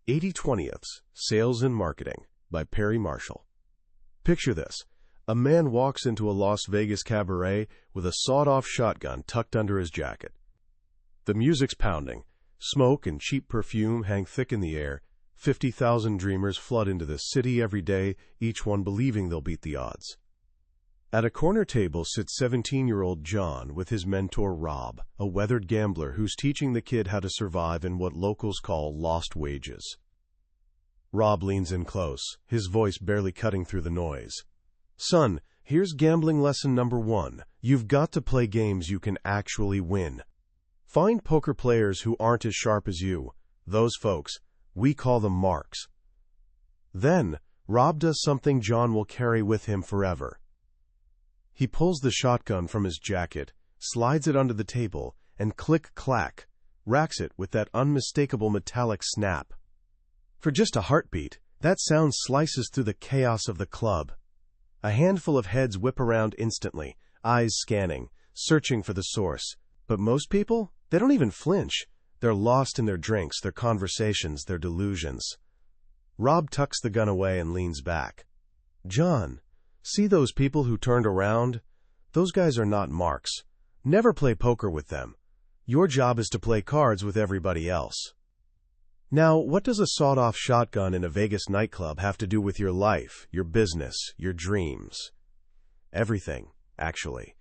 80/20ths, Sales and Marketing by Perry Marshall. Picture this. A man walks into a Las Vegas cabaret with a sawed-off shotgun tucked under his jacket. The music's pounding. Smoke and cheap perfume hang thick in the air. 50,000 dreamers flood into the city every day, each one believing they'll beat the odds. At a corner table sits 17-year-old John with his mentor Rob, a weathered gambler who's teaching the kid how to survive in what locals call lost wages. Rob leans in close, his voice barely cutting through the noise. "Son, here's gambling lesson number 1. You've got to play games you can actually win. Find poker players who aren't as sharp as you. Those folks, we call them marks." Then, Rob does something John will carry with him forever. He pulls the shotgun from his jacket, slides it under the table, and click-clack, racks it with that unmistakable metallic snap. For just a heartbeat, that sound slices through the chaos of the club. A handful of heads whip around instantly, eyes scanning, searching for the source. But most people, they don't even flinch. They're lost in their drinks, their conversations, their delusions. Rob tucks the gun away and leans back. "John, see those people who turned around? Those guys are not marks. Never play poker with them. Your job is to play cards with everybody else." Now, what does a sawed-off shotgun in a Vegas nightclub have to do with your life, your business, your dreams? Everything, actually.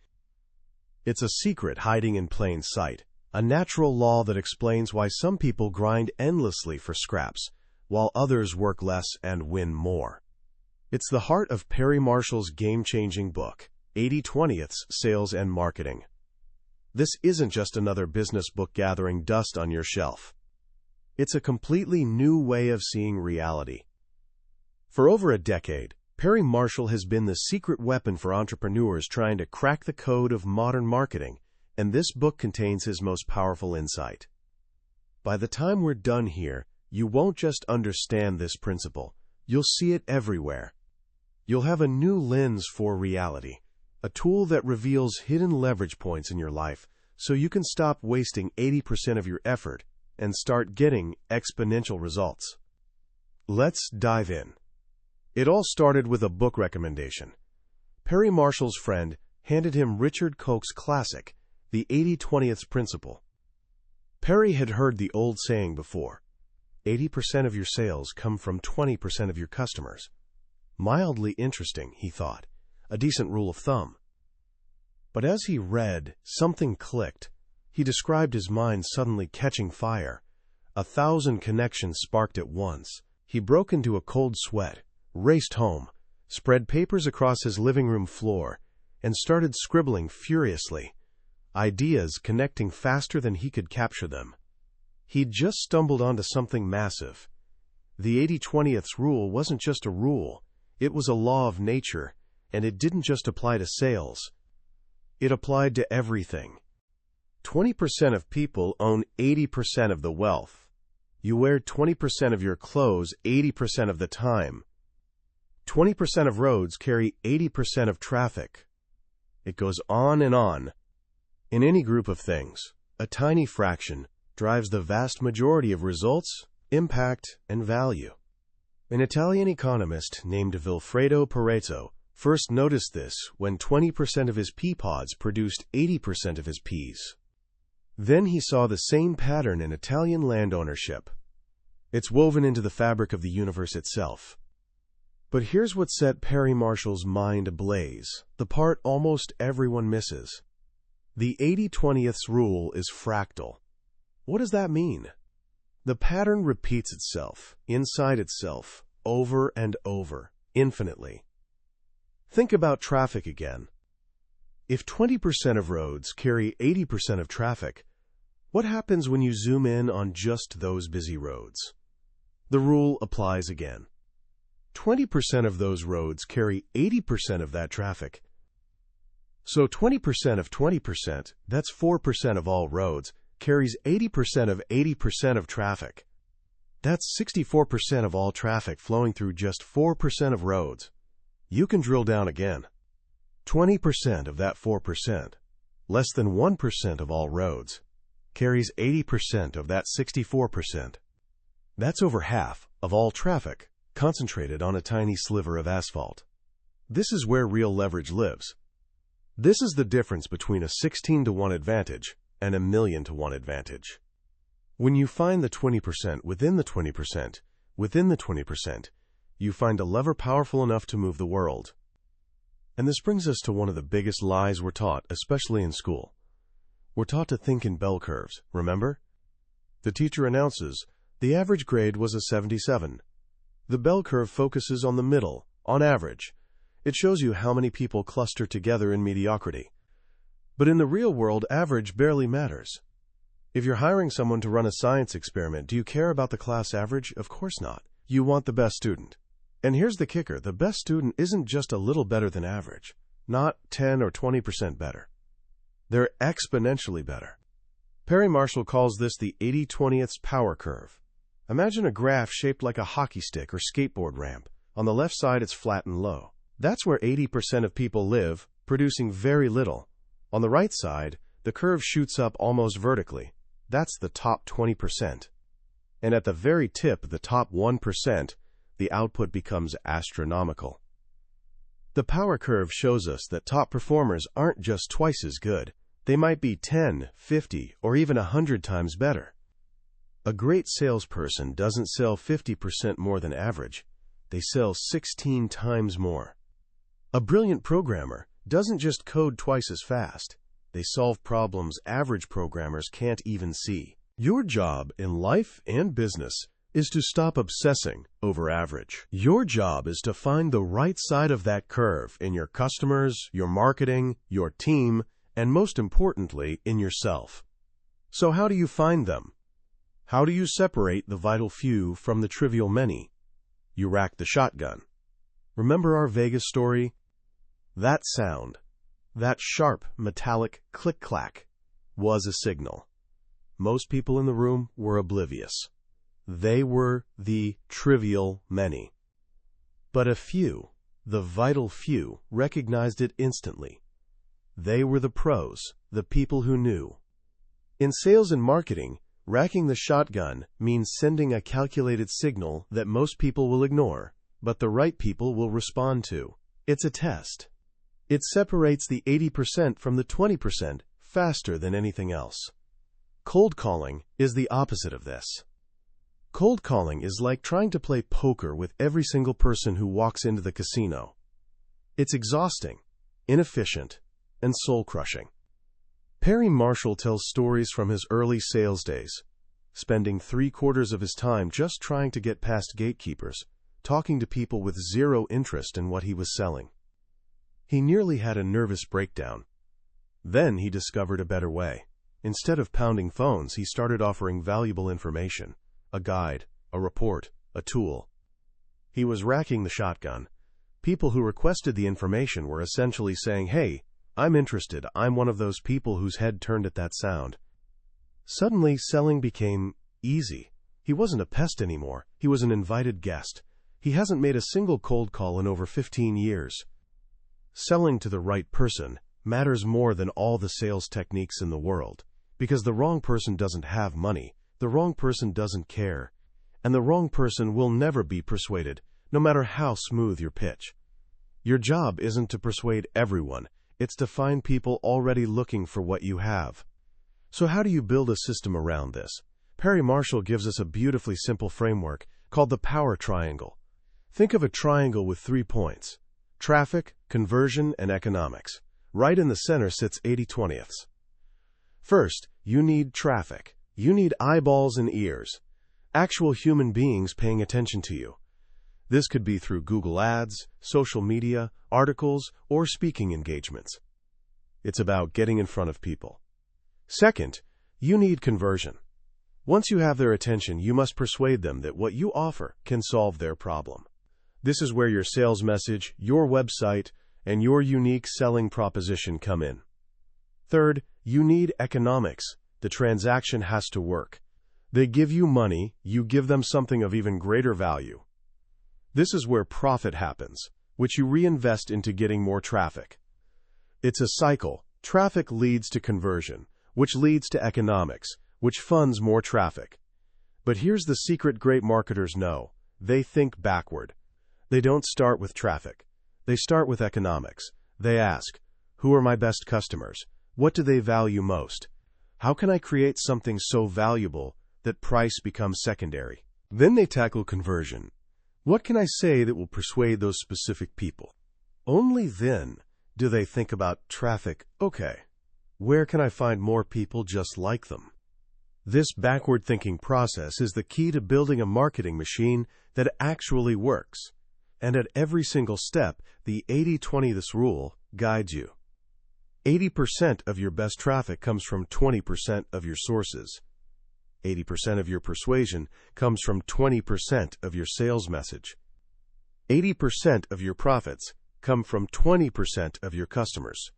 It's a secret hiding in plain sight, a natural law that explains why some people grind endlessly for scraps, while others work less and win more. It's the heart of Perry Marshall's game-changing book, 80/20ths, Sales and Marketing. This isn't just another business book gathering dust on your shelf. It's a completely new way of seeing reality. For over a decade, Perry Marshall has been the secret weapon for entrepreneurs trying to crack the code of modern marketing, and this book contains his most powerful insight. By the time we're done here, you won't just understand this principle, you'll see it everywhere. You'll have a new lens for reality, a tool that reveals hidden leverage points in your life so you can stop wasting 80% of your effort and start getting exponential results. Let's dive in. It all started with a book recommendation. Perry Marshall's friend handed him Richard Koch's classic, The 80/20ths Principle. Perry had heard the old saying before, 80% of your sales come from 20% of your customers. Mildly interesting, he thought, a decent rule of thumb. But as he read, something clicked. He described his mind suddenly catching fire. 1,000 connections sparked at once. He broke into a cold sweat, raced home, spread papers across his living room floor, and started scribbling furiously, ideas connecting faster than he could capture them. He'd just stumbled onto something massive. The 80/20ths rule wasn't just a rule, it was a law of nature, and it didn't just apply to sales. It applied to everything. 20% of people own 80% of the wealth. You wear 20% of your clothes 80% of the time. 20% of roads carry 80% of traffic. It goes on and on. In any group of things, a tiny fraction drives the vast majority of results, impact, and value. An Italian economist named Vilfredo Pareto first noticed this when 20% of his pea pods produced 80% of his peas. Then he saw the same pattern in Italian land ownership. It's woven into the fabric of the universe itself. But here's what set Perry Marshall's mind ablaze, the part almost everyone misses. The 80/20ths rule is fractal. What does that mean? The pattern repeats itself, inside itself, over and over, infinitely. Think about traffic again. If 20% of roads carry 80% of traffic, what happens when you zoom in on just those busy roads? The rule applies again. 20% of those roads carry 80% of that traffic. So 20% of 20%, that's 4% of all roads, carries 80% of 80% of traffic. That's 64% of all traffic flowing through just 4% of roads. You can drill down again. 20% of that 4%, less than 1% of all roads, carries 80% of that 64%. That's over half of all traffic concentrated on a tiny sliver of asphalt. This is where real leverage lives. This is the difference between a 16-to-1 advantage and a 1,000,000-to-1 advantage. When you find the 20% within the 20% within the 20%, you find a lever powerful enough to move the world. And this brings us to one of the biggest lies we're taught, especially in school. We're taught to think in bell curves, remember? The teacher announces, the average grade was a 77. The bell curve focuses on the middle, on average. It shows you how many people cluster together in mediocrity. But in the real world, average barely matters. If you're hiring someone to run a science experiment, do you care about the class average? Of course not. You want the best student. And here's the kicker. The best student isn't just a little better than average, not 10 or 20% better. They're exponentially better. Perry Marshall calls this the 80/20ths power curve. Imagine a graph shaped like a hockey stick or skateboard ramp. On the left side, it's flat and low. That's where 80% of people live, producing very little. On the right side, the curve shoots up almost vertically. That's the top 20%. And at the very tip, the top 1%, the output becomes astronomical. The power curve shows us that top performers aren't just twice as good. They might be 10, 50, or even 100 times better. A great salesperson doesn't sell 50% more than average. They sell 16 times more. A brilliant programmer doesn't just code twice as fast. They solve problems average programmers can't even see. Your job in life and business is to stop obsessing over average. Your job is to find the right side of that curve in your customers, your marketing, your team, and most importantly, in yourself. So how do you find them? How do you separate the vital few from the trivial many? You rack the shotgun. Remember our Vegas story? That sound, that sharp, metallic click-clack, was a signal. Most people in the room were oblivious. They were the trivial many. But a few, the vital few, recognized it instantly. They were the pros, the people who knew. In sales and marketing, racking the shotgun means sending a calculated signal that most people will ignore, but the right people will respond to. It's a test. It separates the 80% from the 20% faster than anything else. Cold calling is the opposite of this. Cold calling is like trying to play poker with every single person who walks into the casino. It's exhausting, inefficient, and soul-crushing. Perry Marshall tells stories from his early sales days, spending 3/4 of his time just trying to get past gatekeepers, talking to people with zero interest in what he was selling. He nearly had a nervous breakdown. Then he discovered a better way. Instead of pounding phones, he started offering valuable information. A guide, a report, a tool. He was racking the shotgun. People who requested the information were essentially saying, "Hey, I'm interested. I'm one of those people whose head turned at that sound." Suddenly, selling became easy. He wasn't a pest anymore. He was an invited guest. He hasn't made a single cold call in over 15 years. Selling to the right person matters more than all the sales techniques in the world, because the wrong person doesn't have money. The wrong person doesn't care, and the wrong person will never be persuaded, no matter how smooth your pitch. Your job isn't to persuade everyone, it's to find people already looking for what you have. So how do you build a system around this? Perry Marshall gives us a beautifully simple framework called the power triangle. Think of a triangle with 3 points: traffic, conversion, and economics. Right in the center sits 80/20ths. First, you need traffic. You need eyeballs and ears, actual human beings paying attention to you. This could be through Google Ads, social media, articles, or speaking engagements. It's about getting in front of people. Second, you need conversion. Once you have their attention, you must persuade them that what you offer can solve their problem. This is where your sales message, your website, and your unique selling proposition come in. Third, you need economics. The transaction has to work. They give you money, you give them something of even greater value. This is where profit happens, which you reinvest into getting more traffic. It's a cycle. Traffic leads to conversion, which leads to economics, which funds more traffic. But here's the secret great marketers know. They think backward. They don't start with traffic. They start with economics. They ask, who are my best customers? What do they value most? How can I create something so valuable that price becomes secondary? Then they tackle conversion. What can I say that will persuade those specific people? Only then do they think about traffic. Okay, where can I find more people just like them? This backward-thinking process is the key to building a marketing machine that actually works. And at every single step, the 80-20 this rule guides you. 80% of your best traffic comes from 20% of your sources. 80% of your persuasion comes from 20% of your sales message. 80% of your profits come from 20% of your customers.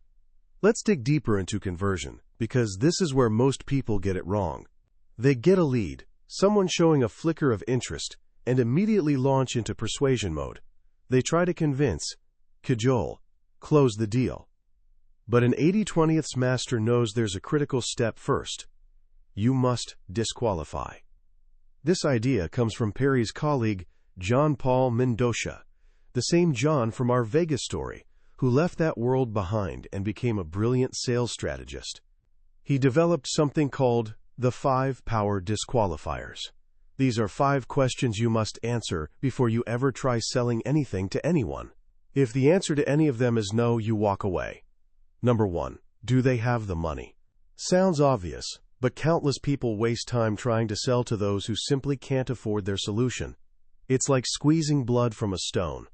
Let's dig deeper into conversion, because this is where most people get it wrong. They get a lead, someone showing a flicker of interest, and immediately launch into persuasion mode. They try to convince, cajole, close the deal. But an 80-20ths master knows there's a critical step first. You must disqualify. This idea comes from Perry's colleague, John Paul Mendoza, the same John from our Vegas story, who left that world behind and became a brilliant sales strategist. He developed something called the 5 power disqualifiers. These are 5 questions you must answer before you ever try selling anything to anyone. If the answer to any of them is no, you walk away. Number 1. Do they have the money? Sounds obvious, but countless people waste time trying to sell to those who simply can't afford their solution. It's like squeezing blood from a stone.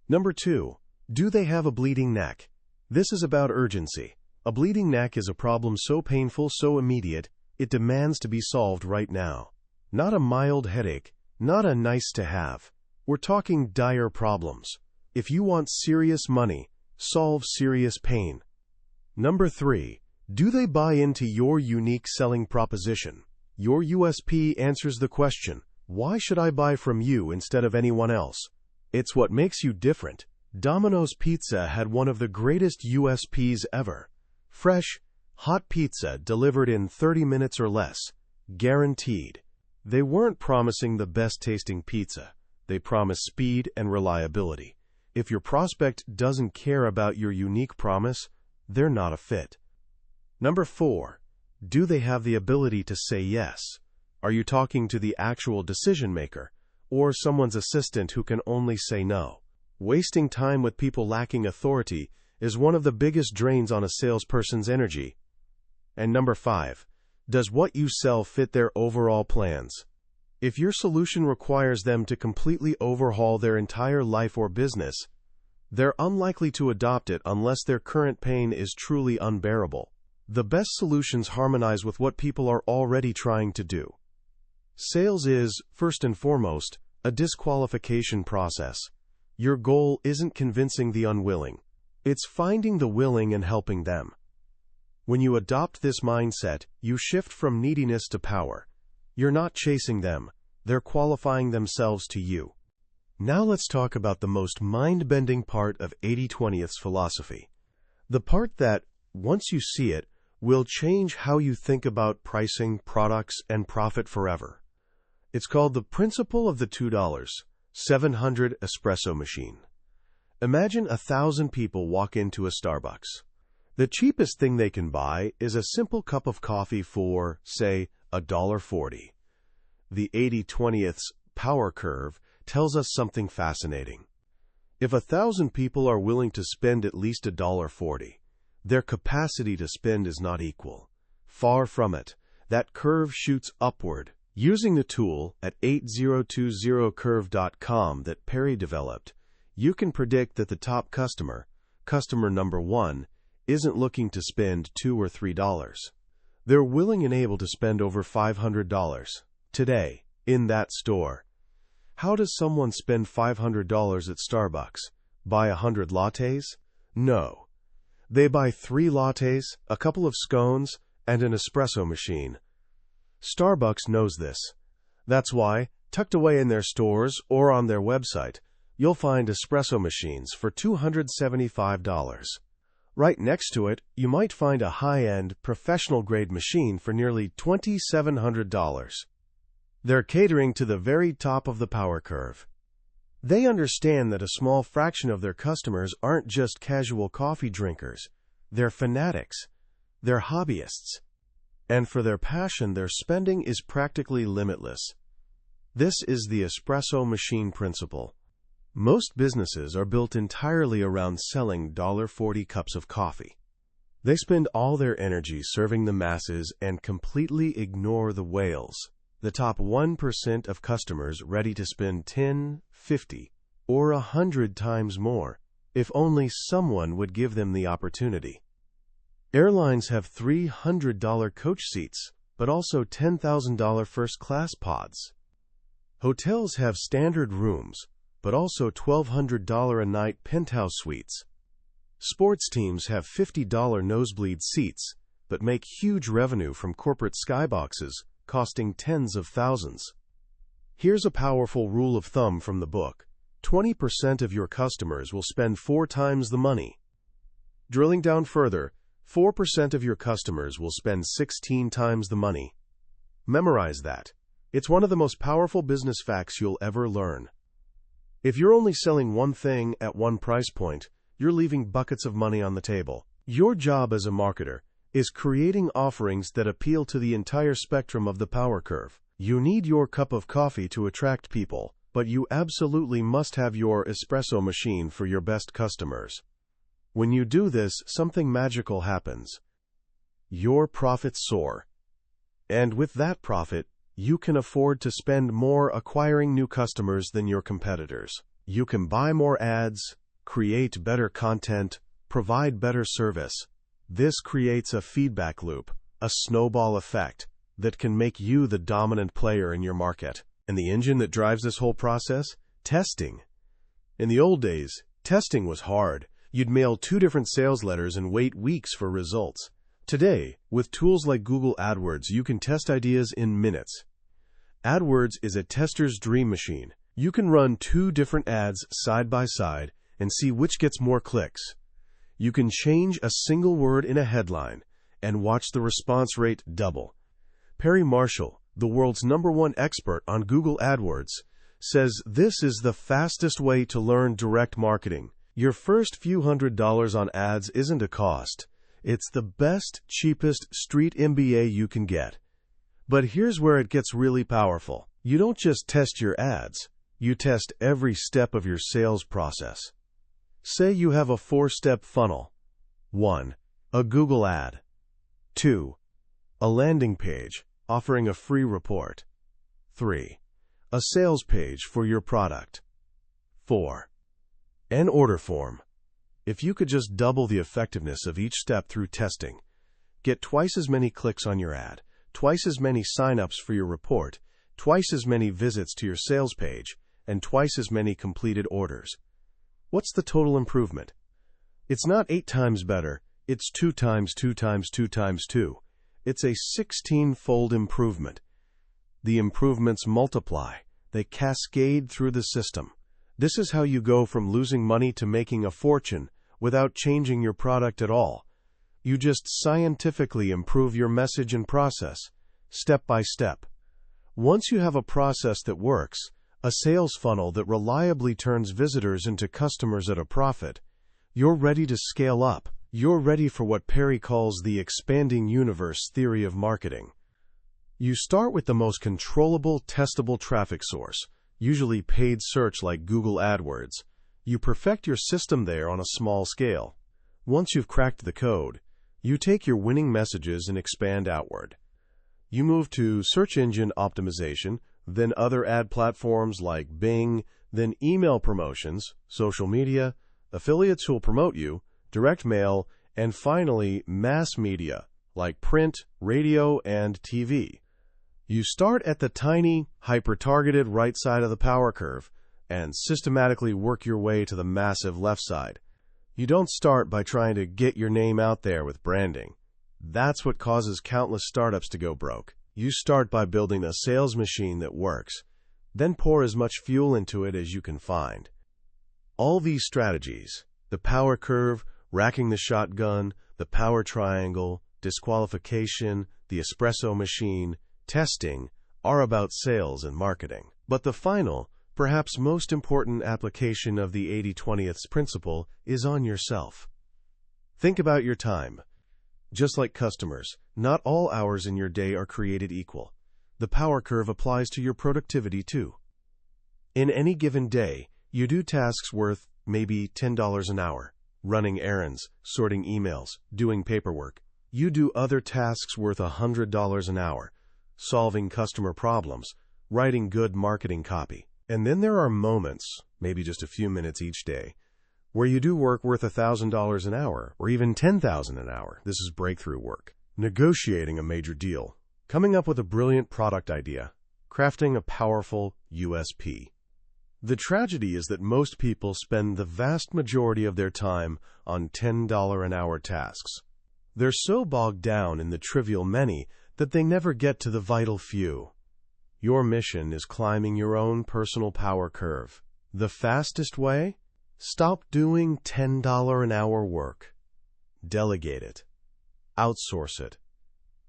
Number 2. Do they have a bleeding neck? This is about urgency. A bleeding neck is a problem so painful, so immediate, it demands to be solved right now. Not a mild headache, not a nice to have. We're talking dire problems. If you want serious money, solve serious pain. Number 3. Do they buy into your unique selling proposition? Your USP answers the question, why should I buy from you instead of anyone else? It's what makes you different. Domino's Pizza had one of the greatest USPs ever. Fresh, hot pizza delivered in 30 minutes or less. Guaranteed. They weren't promising the best-tasting pizza. They promised speed and reliability. If your prospect doesn't care about your unique promise, they're not a fit. Number 4. Do they have the ability to say yes? Are you talking to the actual decision maker, or someone's assistant who can only say no? Wasting time with people lacking authority is one of the biggest drains on a salesperson's energy. And number 5. Does what you sell fit their overall plans? If your solution requires them to completely overhaul their entire life or business, they're unlikely to adopt it unless their current pain is truly unbearable. The best solutions harmonize with what people are already trying to do. Sales is, first and foremost, a disqualification process. Your goal isn't convincing the unwilling. It's finding the willing and helping them. When you adopt this mindset, you shift from neediness to power. You're not chasing them. They're qualifying themselves to you. Now let's talk about the most mind-bending part of 80-20ths philosophy. The part that, once you see it, will change how you think about pricing, products, and profit forever. It's called the principle of the $2.700 espresso machine. Imagine 1,000 people walk into a Starbucks. The cheapest thing they can buy is a simple cup of coffee for, say, $1.40. The 80-20ths power curve tells us something fascinating. If 1,000 people are willing to spend at least $1.40, their capacity to spend is not equal. Far from it. That curve shoots upward. Using the tool at 8020curve.com that Perry developed, you can predict that the top customer, customer number 1, isn't looking to spend $2 or $3. They're willing and able to spend over $500 today in that store. How does someone spend $500 at Starbucks? Buy 100 lattes? No. They buy 3 lattes, a couple of scones, and an espresso machine. Starbucks knows this. That's why, tucked away in their stores or on their website, you'll find espresso machines for $275. Right next to it, you might find a high-end, professional-grade machine for nearly $2,700. They're catering to the very top of the power curve. They understand that a small fraction of their customers aren't just casual coffee drinkers. They're fanatics. They're hobbyists. And for their passion, their spending is practically limitless. This is the espresso machine principle. Most businesses are built entirely around selling $40 cups of coffee. They spend all their energy serving the masses and completely ignore the whales, the top 1% of customers ready to spend 10, 50, or 100 times more, if only someone would give them the opportunity. Airlines have $300 coach seats, but also $10,000 first-class pods. Hotels have standard rooms, but also $1,200 a night penthouse suites. Sports teams have $50 nosebleed seats, but make huge revenue from corporate skyboxes, costing tens of thousands. Here's a powerful rule of thumb from the book. 20% of your customers will spend 4 times the money. Drilling down further, 4% of your customers will spend 16 times the money. Memorize that. It's one of the most powerful business facts you'll ever learn. If you're only selling one thing at one price point, you're leaving buckets of money on the table. Your job as a marketer is creating offerings that appeal to the entire spectrum of the power curve. You need your cup of coffee to attract people, but you absolutely must have your espresso machine for your best customers. When you do this, something magical happens. Your profits soar. And with that profit, you can afford to spend more acquiring new customers than your competitors. You can buy more ads, create better content, provide better service. This creates a feedback loop, a snowball effect, that can make you the dominant player in your market. And the engine that drives this whole process? Testing. In the old days, testing was hard. You'd mail 2 different sales letters and wait weeks for results. Today, with tools like Google AdWords, you can test ideas in minutes. AdWords is a tester's dream machine. You can run 2 different ads side by side and see which gets more clicks. You can change a single word in a headline and watch the response rate double. Perry Marshall, the world's #1 expert on Google AdWords, says this is the fastest way to learn direct marketing. Your first few $100s on ads isn't a cost. It's the best, cheapest street MBA you can get. But here's where it gets really powerful. You don't just test your ads. You test every step of your sales process. Say you have a 4-step funnel. 1. A Google ad. 2. A landing page offering a free report. 3. A sales page for your product. 4. An order form. If you could just double the effectiveness of each step through testing, get twice as many clicks on your ad, twice as many signups for your report, twice as many visits to your sales page, and twice as many completed orders. What's the total improvement? It's not 8 times better, it's 2 times 2 times 2 times 2. It's a 16-fold improvement. The improvements multiply. They cascade through the system. This is how you go from losing money to making a fortune without changing your product at all. You just scientifically improve your message and process, step by step. Once you have a process that works, a sales funnel that reliably turns visitors into customers at a profit, you're ready to scale up. You're ready for what Perry calls the expanding universe theory of marketing. You start with the most controllable, testable traffic source, usually paid search like Google AdWords. You perfect your system there on a small scale. Once you've cracked the code, you take your winning messages and expand outward. You move to search engine optimization, then other ad platforms like Bing, then email promotions, social media, affiliates who'll promote you, direct mail, and finally mass media like print, radio, and TV. You start at the tiny, hyper-targeted right side of the power curve and systematically work your way to the massive left side. You don't start by trying to get your name out there with branding. That's what causes countless startups to go broke. You start by building a sales machine that works, then pour as much fuel into it as you can find. All these strategies, the power curve, racking the shotgun, the power triangle, disqualification, the espresso machine, testing, are about sales and marketing. But the final, perhaps most important application of the 80/20 principle is on yourself. Think about your time. Just like customers, not all hours in your day are created equal. The power curve applies to your productivity too. In any given day, you do tasks worth maybe $10 an hour, running errands, sorting emails, doing paperwork. You do other tasks worth $100 an hour, solving customer problems, writing good marketing copy. And then there are moments, maybe just a few minutes each day, where you do work worth $1,000 an hour, or even $10,000 an hour. This is breakthrough work. Negotiating a major deal, coming up with a brilliant product idea, crafting a powerful USP. The tragedy is that most people spend the vast majority of their time on $10 an hour tasks. They're so bogged down in the trivial many that they never get to the vital few. Your mission is climbing your own personal power curve. The fastest way? Stop doing $10 an hour work. Delegate it. Outsource it.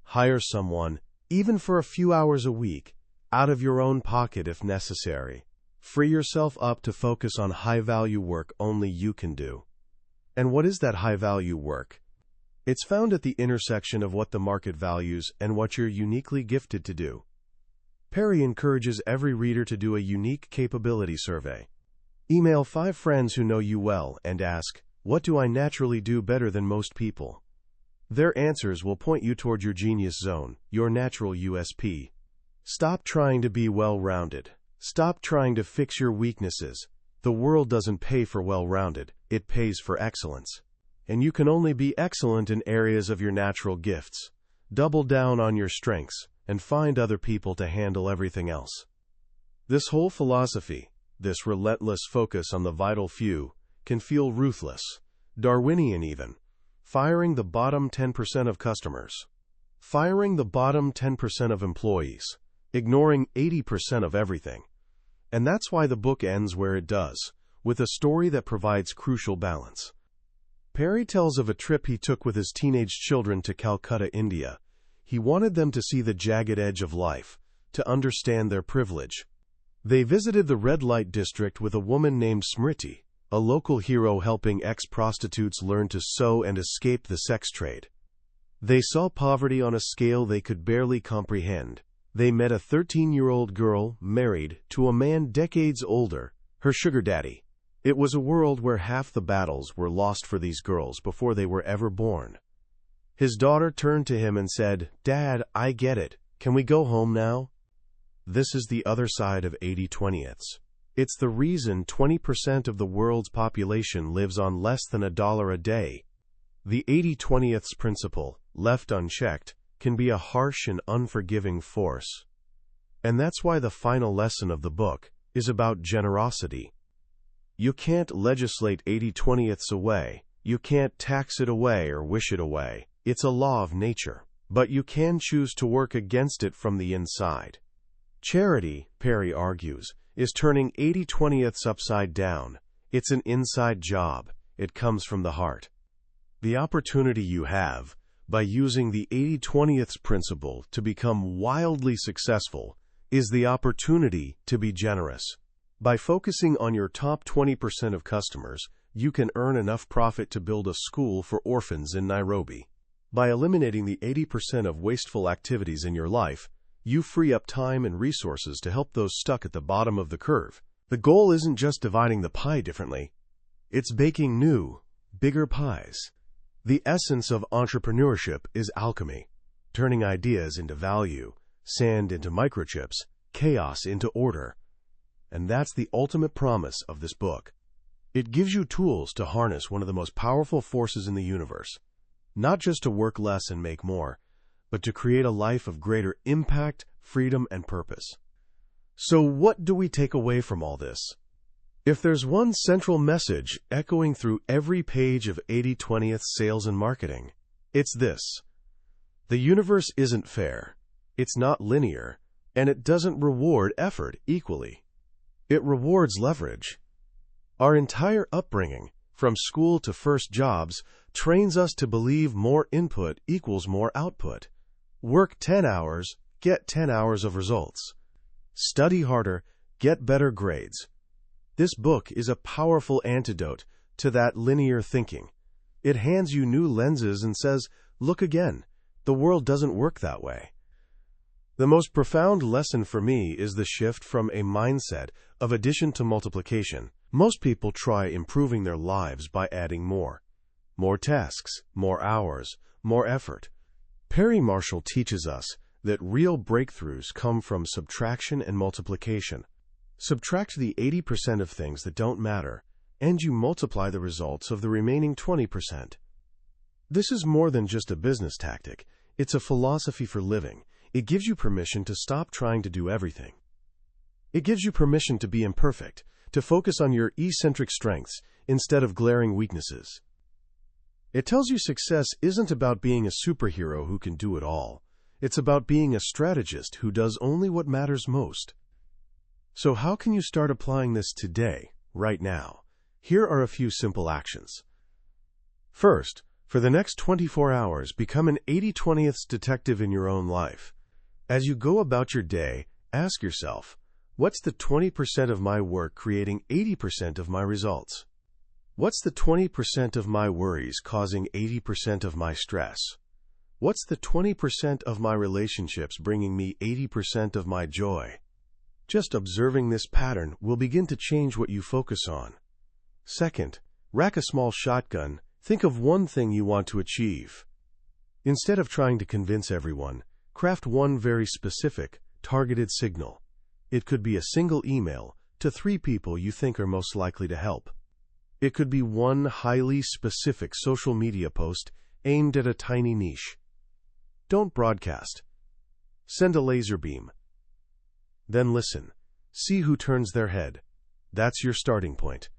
Hire someone, even for a few hours a week, out of your own pocket if necessary. Free yourself up to focus on high-value work only you can do. And what is that high-value work? It's found at the intersection of what the market values and what you're uniquely gifted to do. Perry encourages every reader to do a unique capability survey. Email 5 friends who know you well and ask, "What do I naturally do better than most people?" Their answers will point you toward your genius zone, your natural USP. Stop trying to be well-rounded. Stop trying to fix your weaknesses. The world doesn't pay for well-rounded, it pays for excellence. And you can only be excellent in areas of your natural gifts. Double down on your strengths, and find other people to handle everything else. This whole philosophy, this relentless focus on the vital few, can feel ruthless, Darwinian even. Firing the bottom 10% of customers. Firing the bottom 10% of employees. Ignoring 80% of everything. And that's why the book ends where it does, with a story that provides crucial balance. Perry tells of a trip he took with his teenage children to Calcutta, India. He wanted them to see the jagged edge of life, to understand their privilege. They visited the red light district with a woman named Smriti, a local hero helping ex-prostitutes learn to sew and escape the sex trade. They saw poverty on a scale they could barely comprehend. They met a 13-year-old girl married to a man decades older, her sugar daddy. It was a world where half the battles were lost for these girls before they were ever born. His daughter turned to him and said, "Dad, I get it. Can we go home now?" This is the other side of 80/20. It's the reason 20% of the world's population lives on less than $1 a day. The 80/20 principle, left unchecked, can be a harsh and unforgiving force. And that's why the final lesson of the book is about generosity. You can't legislate 80/20 away. You can't tax it away or wish it away. It's a law of nature. But you can choose to work against it from the inside. Charity, Perry argues, is turning 80/20 upside down. It's an inside job. It comes from the heart. The opportunity you have, by using the 80/20 principle to become wildly successful, is the opportunity to be generous. By focusing on your top 20% of customers, you can earn enough profit to build a school for orphans in Nairobi. By eliminating the 80% of wasteful activities in your life, you free up time and resources to help those stuck at the bottom of the curve. The goal isn't just dividing the pie differently. It's baking new, bigger pies. The essence of entrepreneurship is alchemy, turning ideas into value, sand into microchips, chaos into order. And that's the ultimate promise of this book. It gives you tools to harness one of the most powerful forces in the universe, not just to work less and make more, but to create a life of greater impact, freedom, and purpose. So what do we take away from all this? If there's one central message echoing through every page of 80/20 Sales and Marketing, it's this. The universe isn't fair, it's not linear, and it doesn't reward effort equally. It rewards leverage. Our entire upbringing, from school to first jobs, trains us to believe more input equals more output. Work 10 hours, get 10 hours of results. Study harder, get better grades. This book is a powerful antidote to that linear thinking. It hands you new lenses and says, look again. The world doesn't work that way. The most profound lesson for me is the shift from a mindset of addition to multiplication. Most people try improving their lives by adding more. More tasks, more hours, more effort. Perry Marshall teaches us that real breakthroughs come from subtraction and multiplication. Subtract the 80% of things that don't matter, and you multiply the results of the remaining 20%. This is more than just a business tactic. It's a philosophy for living. It gives you permission to stop trying to do everything. It gives you permission to be imperfect, to focus on your eccentric strengths instead of glaring weaknesses. It tells you success isn't about being a superhero who can do it all. It's about being a strategist who does only what matters most. So how can you start applying this today, right now? Here are a few simple actions. First, for the next 24 hours, become an 80/20ths detective in your own life. As you go about your day, ask yourself, what's the 20% of my work creating 80% of my results? What's the 20% of my worries causing 80% of my stress? What's the 20% of my relationships bringing me 80% of my joy? Just observing this pattern will begin to change what you focus on. Second, rack a small shotgun. Think of one thing you want to achieve. Instead of trying to convince everyone, craft one very specific, targeted signal. It could be a single email to 3 people you think are most likely to help. It could be one highly specific social media post aimed at a tiny niche. Don't broadcast. Send a laser beam. Then listen. See who turns their head. That's your starting point.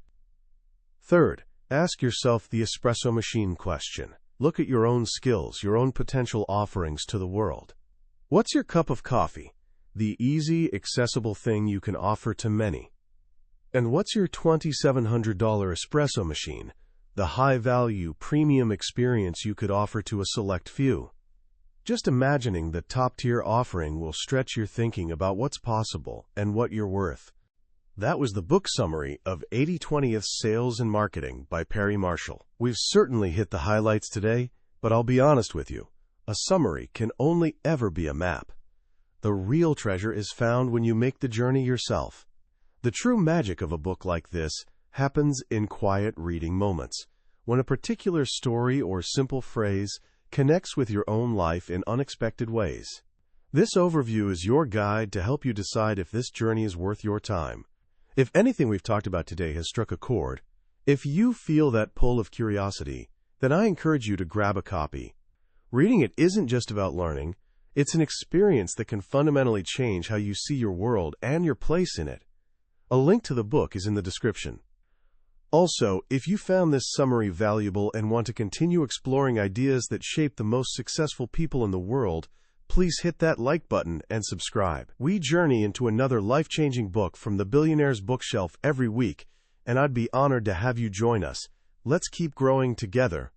Third, ask yourself the espresso machine question. Look at your own skills, your own potential offerings to the world. What's your cup of coffee? The easy, accessible thing you can offer to many. And what's your $2,700 espresso machine? The high-value, premium experience you could offer to a select few. Just imagining the top-tier offering will stretch your thinking about what's possible and what you're worth. That was the book summary of 80/20ths Sales and Marketing by Perry Marshall. We've certainly hit the highlights today, but I'll be honest with you. A summary can only ever be a map. The real treasure is found when you make the journey yourself. The true magic of a book like this happens in quiet reading moments, when a particular story or simple phrase connects with your own life in unexpected ways. This overview is your guide to help you decide if this journey is worth your time. If anything we've talked about today has struck a chord, if you feel that pull of curiosity, then I encourage you to grab a copy. Reading it isn't just about learning. It's an experience that can fundamentally change how you see your world and your place in it. A link to the book is in the description. Also, if you found this summary valuable and want to continue exploring ideas that shape the most successful people in the world, please hit that like button and subscribe. We journey into another life-changing book from the Billionaire's Bookshelf every week, and I'd be honored to have you join us. Let's keep growing together.